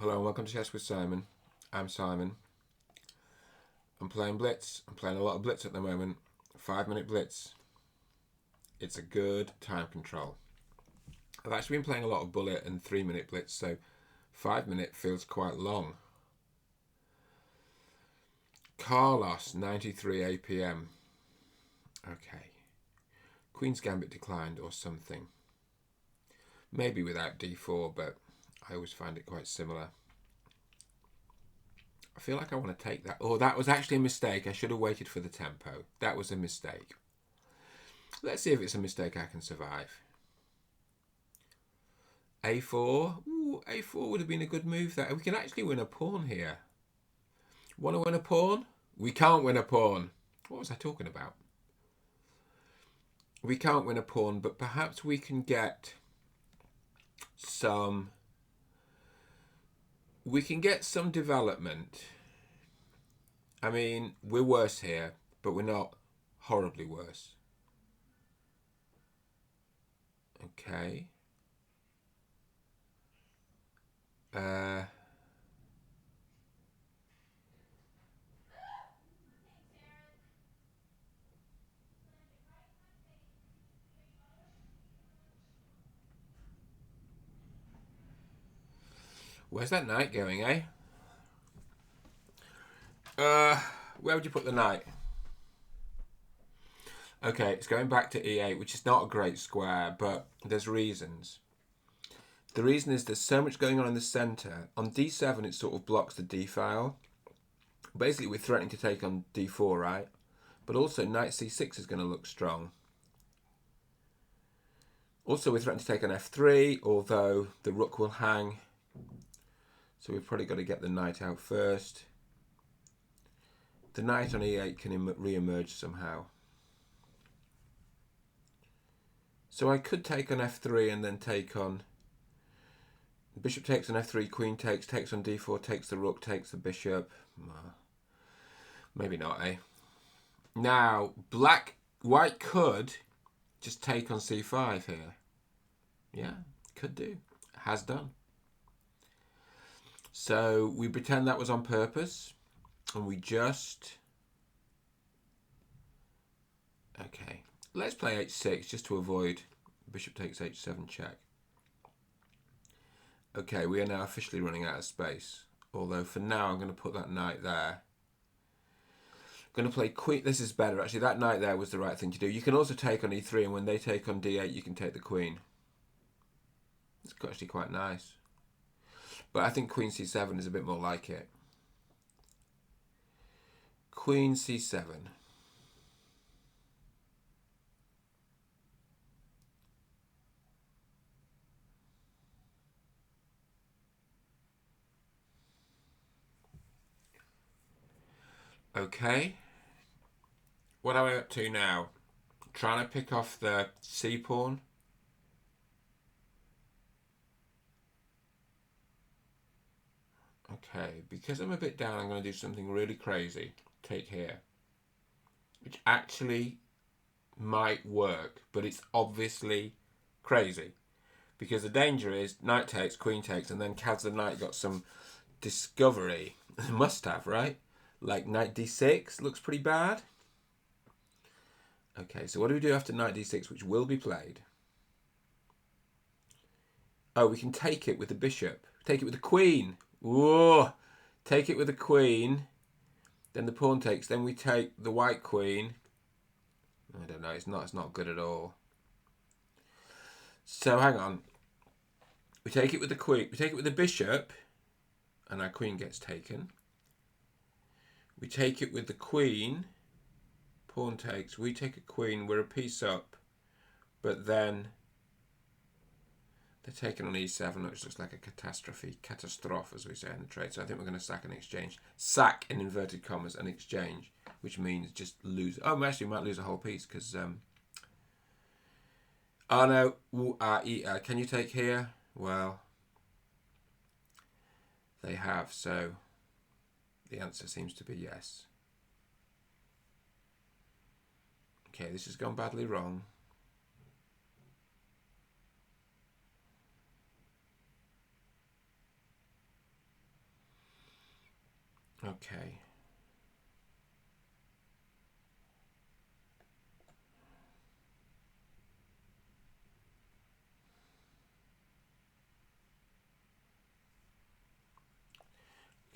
Hello and welcome to Chess with Simon. I'm Simon. I'm playing Blitz. I'm playing a lot of Blitz at the moment. 5-minute Blitz. It's a good time control. I've actually been playing a lot of Bullet and 3-minute Blitz, so 5-minute feels quite long. Carlos, 93 APM. Okay. Queen's Gambit declined or something. Maybe without d4, but I always find it quite similar. I feel like I want to take that. Oh, that was actually a mistake. I should have waited for the tempo. That was a mistake. Let's see if it's a mistake I can survive. A4. Ooh, A4 would have been a good move there. We can actually win a pawn here. Want to win a pawn? We can't win a pawn. What was I talking about? We can't win a pawn, but perhaps we can get some... We can get some development. I mean, we're worse here, but we're not horribly worse. Okay. Where's that knight going, eh? Where would you put the knight? Okay, it's going back to e8, which is not a great square, but there's reasons. The reason is there's so much going on in the centre. On d7, it sort of blocks the d file. Basically, we're threatening to take on d4, right? But also, knight c6 is going to look strong. Also, we're threatening to take on f3, although the rook will hang. So we've probably got to get the knight out first. The knight on e8 can re-emerge somehow. So I could take on f3 and then take on... Bishop takes on f3, queen takes on d4, takes the rook, takes the bishop. Maybe not, eh? Now, white could just take on c5 here. Yeah, could do. Has done. So we pretend that was on purpose, and we just... Okay, let's play h6 just to avoid bishop takes h7 check. Okay, we are now officially running out of space. Although for now, I'm going to put that knight there. I'm going to play queen. This is better, actually. That knight there was the right thing to do. You can also take on e3, and when they take on d8, you can take the queen. It's actually quite nice. But I think queen c7 is a bit more like it. Queen c7. Okay. What am I up to now? Trying to pick off the c pawn. Okay, because I'm a bit down, I'm going to do something really crazy. Take here. Which actually might work, but it's obviously crazy. Because the danger is knight takes, queen takes, and then has the knight got some discovery? Must have, right? Like knight d6 looks pretty bad. Okay, so what do we do after knight d6, which will be played? Oh, we can take it with the bishop. Take it with the queen. Whoa! Take it with the queen. Then the pawn takes. Then we take the white queen. I don't know. It's not good at all. So hang on. We take it with the queen. We take it with the bishop, and our queen gets taken. We take it with the queen. Pawn takes. We take a queen. We're a piece up, but then they're taken on e7, which looks like a catastrophe, as we say in the trade. So I think we're going to sack an exchange. Sack, in inverted commas, an exchange, which means just lose. Oh, actually, we might lose a whole piece because... Oh, no. Can you take here? Well, they have, so the answer seems to be yes. Okay, this has gone badly wrong. Okay.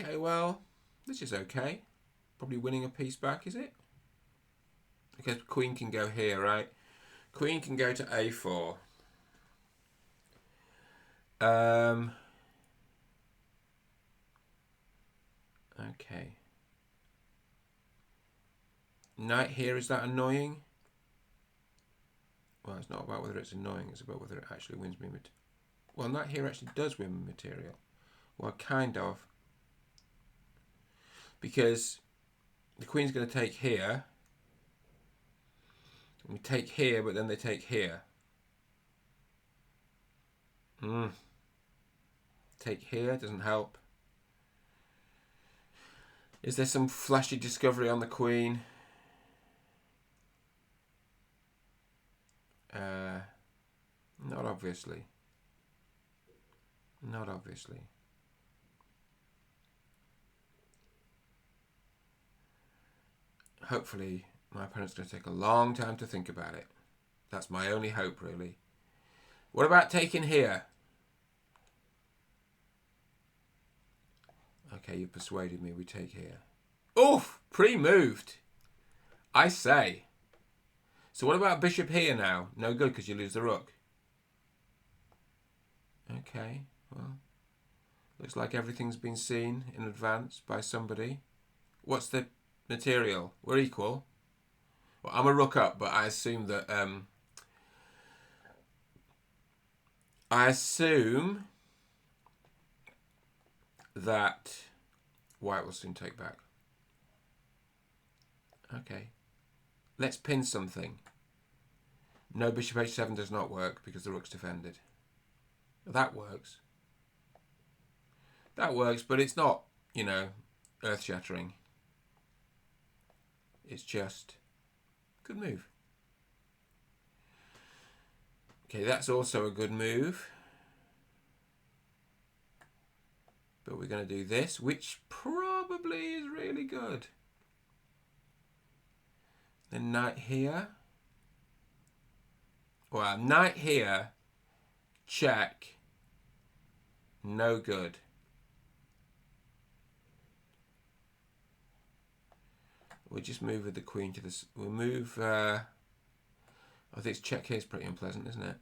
Okay, well, this is okay. Probably winning a piece back, is it? Because queen can go here, right? Queen can go to a4. Okay. Knight here, is that annoying? Well, it's not about whether it's annoying, it's about whether it actually wins me material. Well, knight here actually does win me material. Well, kind of. Because the queen's going to take here. We take here, but then they take here. Take here, doesn't help. Is there some flashy discovery on the queen? Not obviously. Not obviously. Hopefully, my opponent's going to take a long time to think about it. That's my only hope, really. What about taking here? Okay, you persuaded me. We take here. Oof! Pre-moved. I say. So what about bishop here now? No good because you lose the rook. Okay, well, looks like everything's been seen in advance by somebody. What's the material? We're equal. Well, I'm a rook up, but I assume that white will soon take back. Okay, let's pin something. No, bishop h7 does not work because the rook's defended. That works. That works, but it's not, you know, earth-shattering. It's just good move. Okay, that's also a good move. But we're going to do this, which probably is really good. Then knight here. Well, knight here, check, no good. We'll just move with the queen to this. We'll move. I think it's check here is pretty unpleasant, isn't it?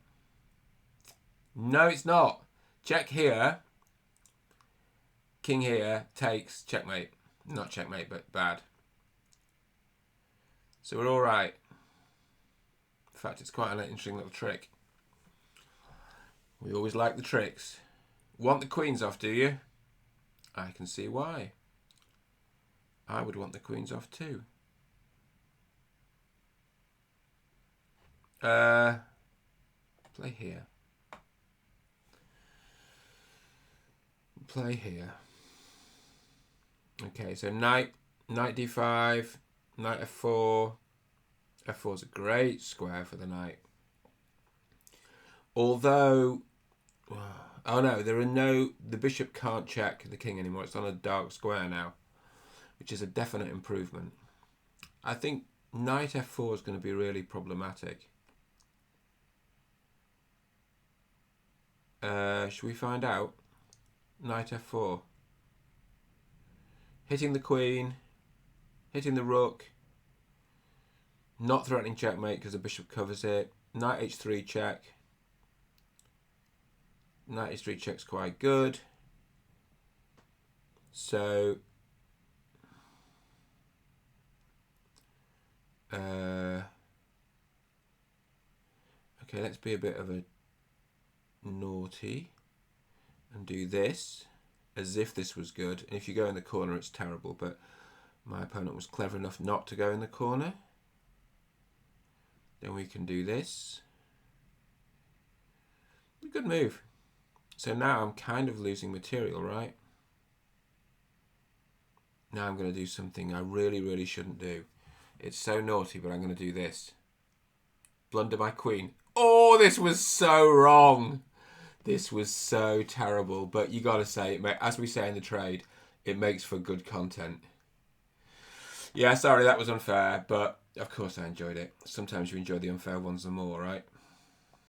No, it's not. Check here. King here takes checkmate. Not checkmate, but bad. So we're all right. In fact, it's quite an interesting little trick. We always like the tricks. Want the queens off, do you? I can see why. I would want the queens off too. Play here. Play here. Okay, so knight d5, knight f4. f4 is a great square for the knight. Although, oh no, the bishop can't check the king anymore. It's on a dark square now, which is a definite improvement. I think knight f4 is going to be really problematic. Should we find out? Knight f4. Hitting the queen, hitting the rook, not threatening checkmate because the bishop covers it. Knight h3 check. Knight h3 check's quite good. So okay, let's be a bit of a naughty and do this as if this was good. And if you go in the corner, it's terrible, but my opponent was clever enough not to go in the corner. Then we can do this. Good move. So now I'm kind of losing material, right? Now I'm going to do something I really, really shouldn't do. It's so naughty, but I'm going to do this. Blunder my queen. Oh, this was so wrong. This was so terrible. But you got to say, as we say in the trade, it makes for good content. Yeah, sorry, that was unfair, but of course I enjoyed it. Sometimes you enjoy the unfair ones the more, right?